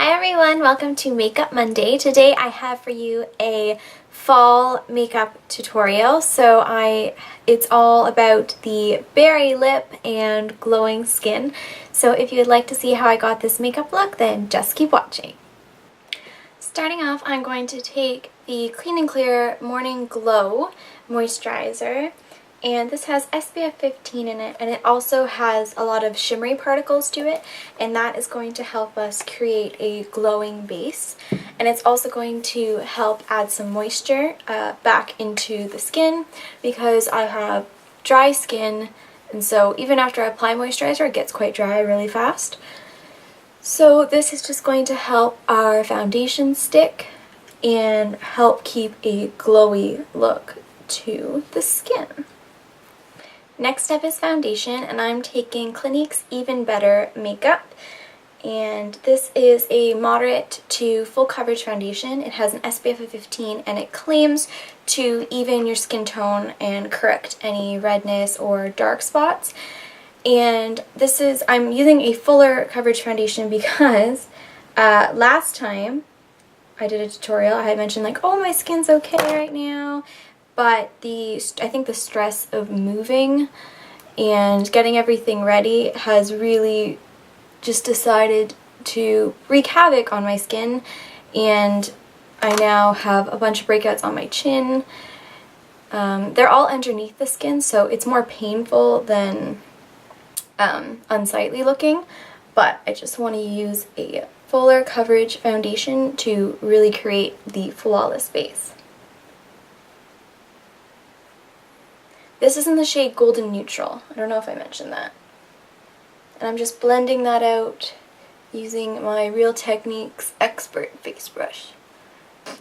Hi everyone, welcome to Makeup Monday. Today I have for you a fall makeup tutorial. It's all about the berry lip and glowing skin. So if you would like to see how I got this makeup look, then just keep watching. Starting off, I'm going to take the Clean & Clear Morning Glow Moisturizer. And this has SPF 15 in it, and it also has a lot of shimmery particles to it, and that is going to help us create a glowing base. And it's also going to help add some moisture back into the skin because I have dry skin, and so even after I apply moisturizer, it gets quite dry really fast. So this is just going to help our foundation stick and help keep a glowy look to the skin. Next up is foundation, and I'm taking Clinique's Even Better Makeup, and this is a moderate to full coverage foundation. It has an SPF of 15 and it claims to even your skin tone and correct any redness or dark spots. And I'm using a fuller coverage foundation because last time I did a tutorial I had mentioned like, oh, my skin's okay right now. But I think the stress of moving and getting everything ready has really just decided to wreak havoc on my skin, and I now have a bunch of breakouts on my chin. They're all underneath the skin, so it's more painful than unsightly looking, but I just want to use a fuller coverage foundation to really create the flawless base. This is in the shade Golden Neutral. I don't know if I mentioned that. And I'm just blending that out using my Real Techniques Expert face brush.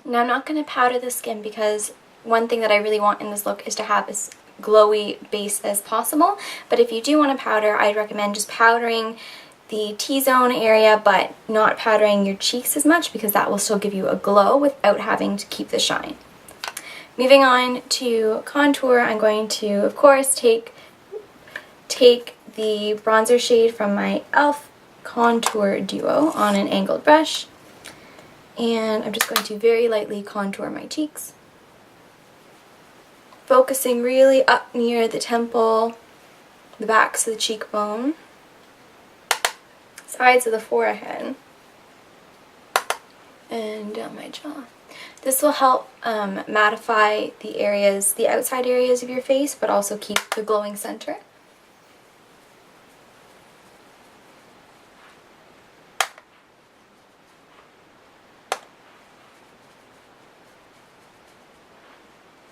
Now I'm not going to powder the skin because one thing that I really want in this look is to have as glowy base as possible. But if you do want to powder, I'd recommend just powdering the T-zone area but not powdering your cheeks as much because that will still give you a glow without having to keep the shine. Moving on to contour, I'm going to, of course, take the bronzer shade from my e.l.f. Contour Duo on an angled brush, and I'm just going to very lightly contour my cheeks, focusing really up near the temple, the backs of the cheekbone, sides of the forehead, and down my jaw. This will help mattify the outside areas of your face, but also keep the glowing center.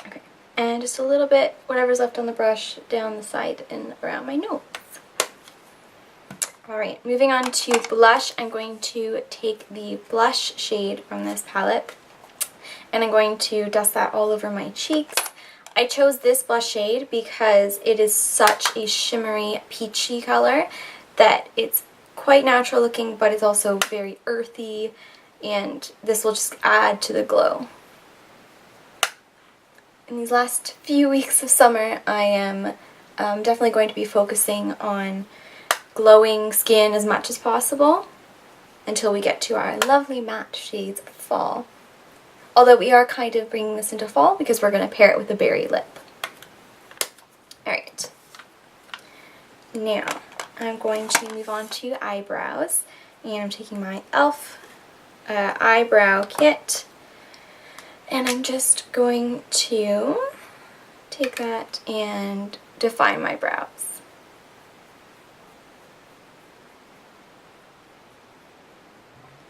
Okay, and just a little bit, whatever's left on the brush, down the side and around my nose. Alright, moving on to blush, I'm going to take the blush shade from this palette, and I'm going to dust that all over my cheeks. I chose this blush shade because it is such a shimmery, peachy color that it's quite natural looking, but it's also very earthy, and this will just add to the glow. In these last few weeks of summer, I am definitely going to be focusing on glowing skin as much as possible until we get to our lovely matte shades of fall. Although we are kind of bringing this into fall because we're going to pair it with a berry lip. Alright. Now, I'm going to move on to eyebrows. And I'm taking my e.l.f. Eyebrow kit. And I'm just going to take that and define my brows.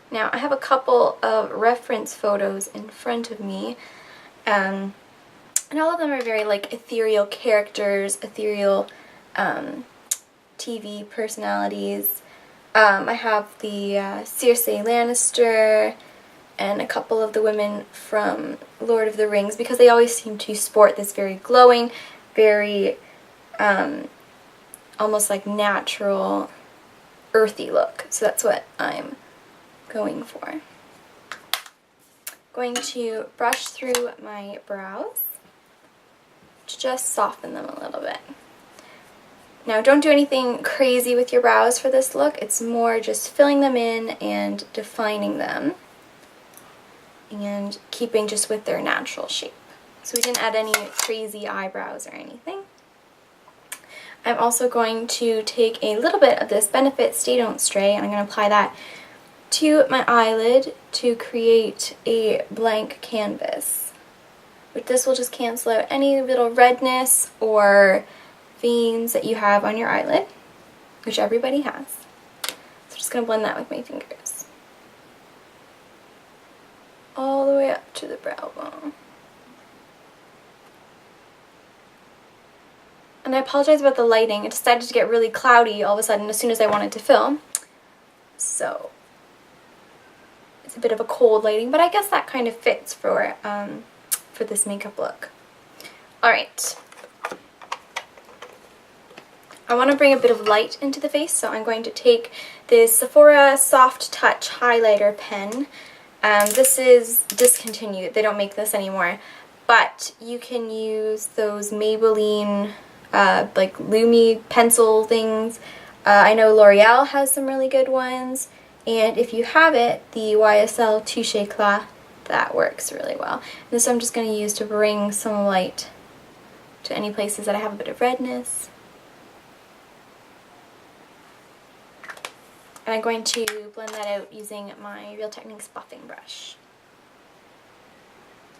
Now, I have a couple of reference photos in front of me, and all of them are very like ethereal characters, ethereal TV personalities. I have the Cersei Lannister and a couple of the women from Lord of the Rings because they always seem to sport this very glowing, very almost like natural, earthy look. So that's what I'm going for. Going to brush through my brows to just soften them a little bit. Now don't do anything crazy with your brows for this look. It's more just filling them in and defining them and keeping just with their natural shape. So we didn't add any crazy eyebrows or anything. I'm also going to take a little bit of this Benefit Stay Don't Stray and I'm going to apply that to my eyelid to create a blank canvas. But this will just cancel out any little redness or veins that you have on your eyelid, which everybody has. So I'm just going to blend that with my fingers. All the way up to the brow bone. And I apologize about the lighting. It decided to get really cloudy all of a sudden as soon as I wanted to film. So it's a bit of a cold lighting, but I guess that kind of fits for this makeup look. Alright. I want to bring a bit of light into the face, so I'm going to take this Sephora Soft Touch highlighter pen. This is discontinued. They don't make this anymore. But you can use those Maybelline like Lumi pencil things. I know L'Oreal has some really good ones. And if you have it, the YSL Touche Éclat, that works really well. And this I'm just going to use to bring some light to any places that I have a bit of redness. And I'm going to blend that out using my Real Techniques buffing brush.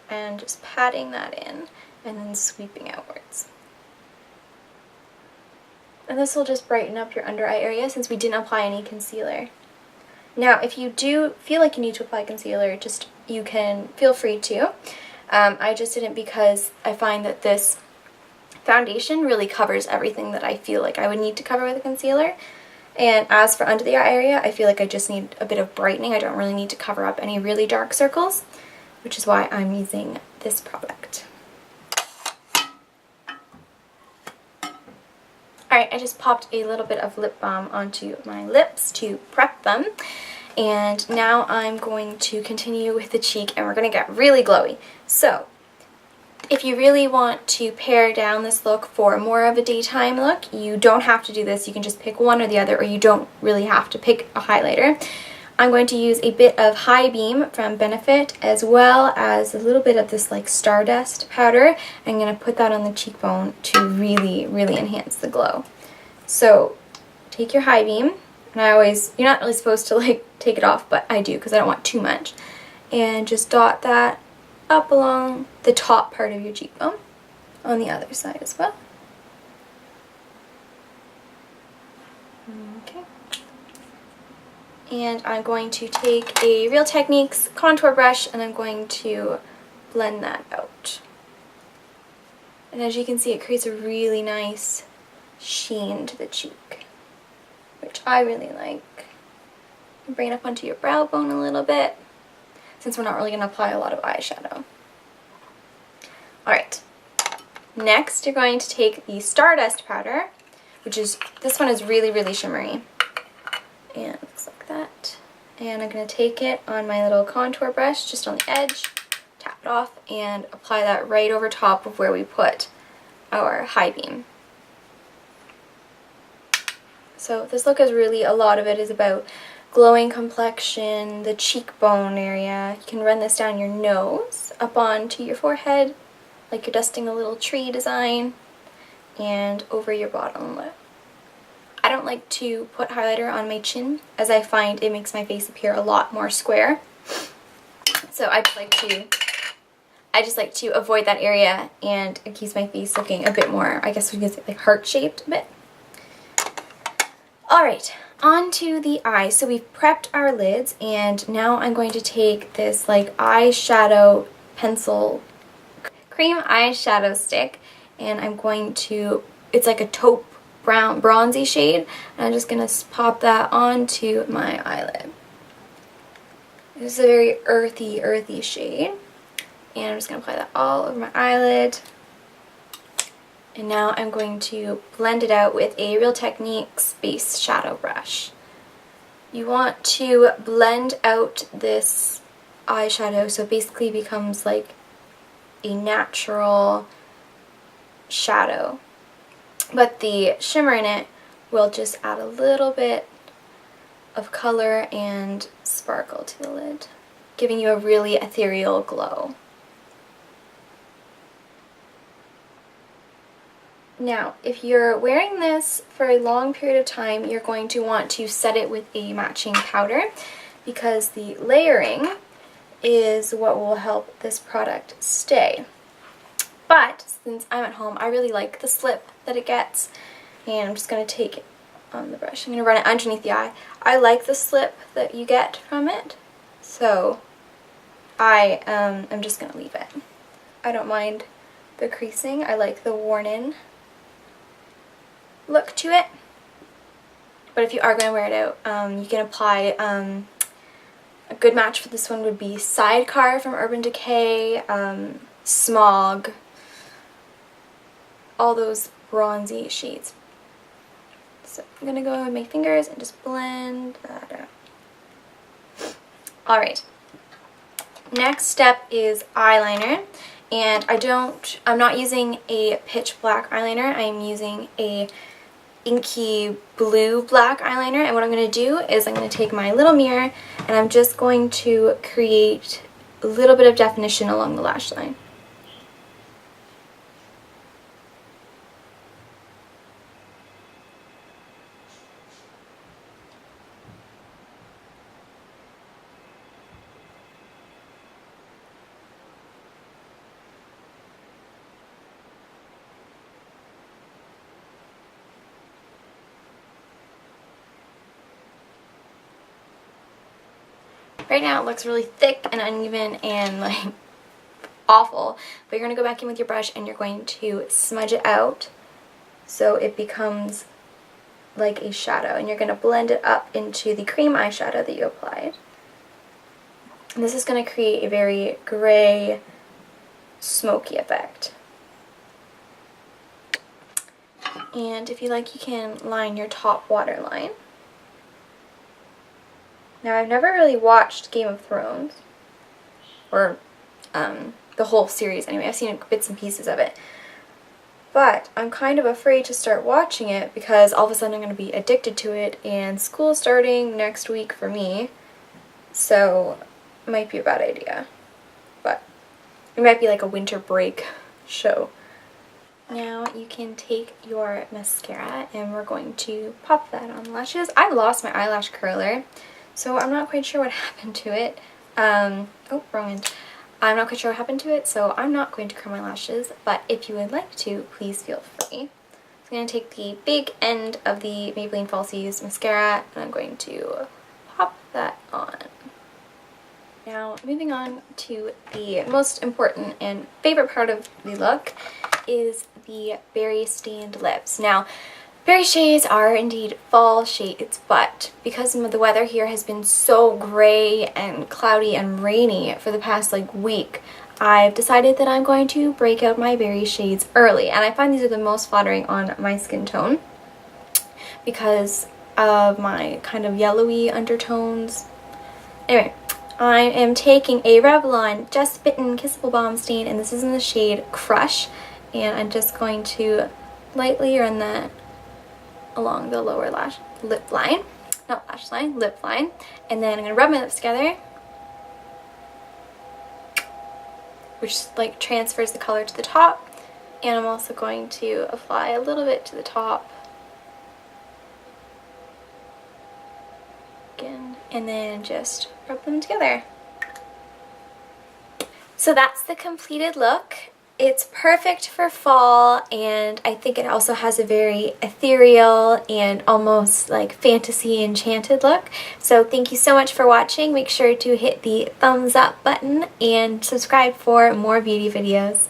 And just patting that in and then sweeping outwards. And this will just brighten up your under eye area since we didn't apply any concealer. Now, if you do feel like you need to apply concealer, you can feel free to. I just didn't because I find that this foundation really covers everything that I feel like I would need to cover with a concealer. And as for under the eye area, I feel like I just need a bit of brightening. I don't really need to cover up any really dark circles, which is why I'm using this product. Alright, I just popped a little bit of lip balm onto my lips to prep them. And now I'm going to continue with the cheek and we're going to get really glowy. So, if you really want to pare down this look for more of a daytime look, you don't have to do this. You can just pick one or the other, or you don't really have to pick a highlighter. I'm going to use a bit of High Beam from Benefit as well as a little bit of this like Stardust powder. I'm going to put that on the cheekbone to really, really enhance the glow. So take your High Beam, and you're not really supposed to like take it off, but I do because I don't want too much. And just dot that up along the top part of your cheekbone on the other side as well. Okay. And I'm going to take a Real Techniques contour brush and I'm going to blend that out. And as you can see, it creates a really nice sheen to the cheek, which I really like. Bring it up onto your brow bone a little bit, since we're not really going to apply a lot of eyeshadow. Alright, next you're going to take the Stardust powder, this one is really, really shimmery. And it looks like that. And I'm going to take it on my little contour brush, just on the edge, tap it off, and apply that right over top of where we put our High Beam. So this look is really, a lot of it is about glowing complexion, the cheekbone area. You can run this down your nose, up onto your forehead, like you're dusting a little tree design, and over your bottom lip. I don't like to put highlighter on my chin, as I find it makes my face appear a lot more square. So I just like to avoid that area, and it keeps my face looking a bit more, I guess we could say, like heart-shaped a bit. Alright, on to the eyes. So we've prepped our lids, and now I'm going to take this like eyeshadow pencil, cream eyeshadow stick, and I'm going to, it's like a taupe brown, bronzy shade, and I'm just going to pop that onto my eyelid. This is a very earthy shade, and I'm just going to apply that all over my eyelid. And now I'm going to blend it out with a Real Techniques base shadow brush. You want to blend out this eyeshadow so it basically becomes like a natural shadow. but the shimmer in it will just add a little bit of color and sparkle to the lid, giving you a really ethereal glow. Now, if you're wearing this for a long period of time, you're going to want to set it with a matching powder, because the layering is what will help this product stay. But since I'm at home, I really like the slip that it gets, and I'm just going to take it on the brush. I'm going to run it underneath the eye. I like the slip that you get from it, so I'm just going to leave it. I don't mind the creasing. I like the worn-in look to it. But if you are going to wear it out, you can apply, a good match for this one would be Sidecar from Urban Decay, Smog, all those bronzy shades. So I'm going to go with my fingers and just blend that out. Alright, next step is eyeliner, and I'm not using a pitch black eyeliner. I'm using a inky blue black eyeliner, and what I'm going to do is I'm going to take my little mirror and I'm just going to create a little bit of definition along the lash line. Right now it looks really thick and uneven and like awful, but you're going to go back in with your brush and you're going to smudge it out so it becomes like a shadow, and you're going to blend it up into the cream eyeshadow that you applied. And this is going to create a very gray, smoky effect. And if you like, you can line your top waterline. Now, I've never really watched Game of Thrones, or the whole series anyway. I've seen bits and pieces of it. But I'm kind of afraid to start watching it because all of a sudden I'm going to be addicted to it, and school's starting next week for me, so it might be a bad idea. But it might be like a winter break show. Now you can take your mascara and we're going to pop that on the lashes. I lost my eyelash curler, so I'm not quite sure what happened to it. Oh, wrong end. I'm not quite sure what happened to it, so I'm not going to curl my lashes, but if you would like to, please feel free. So I'm going to take the big end of the Maybelline Falsies mascara and I'm going to pop that on. Now, moving on to the most important and favorite part of the look is the berry stained lips. Now, berry shades are indeed fall shades, but because the weather here has been so gray and cloudy and rainy for the past week, I've decided that I'm going to break out my berry shades early, and I find these are the most flattering on my skin tone because of my kind of yellowy undertones. Anyway, I am taking a Revlon Just Bitten Kissable Balm Stain, and this is in the shade Crush, and I'm just going to lightly run that along the lower lip line, and then I'm going to rub my lips together, which transfers the color to the top, and I'm also going to apply a little bit to the top again, and then just rub them together. So that's the completed look. It's perfect for fall, and I think it also has a very ethereal and almost fantasy enchanted look. So thank you so much for watching. Make sure to hit the thumbs up button and subscribe for more beauty videos.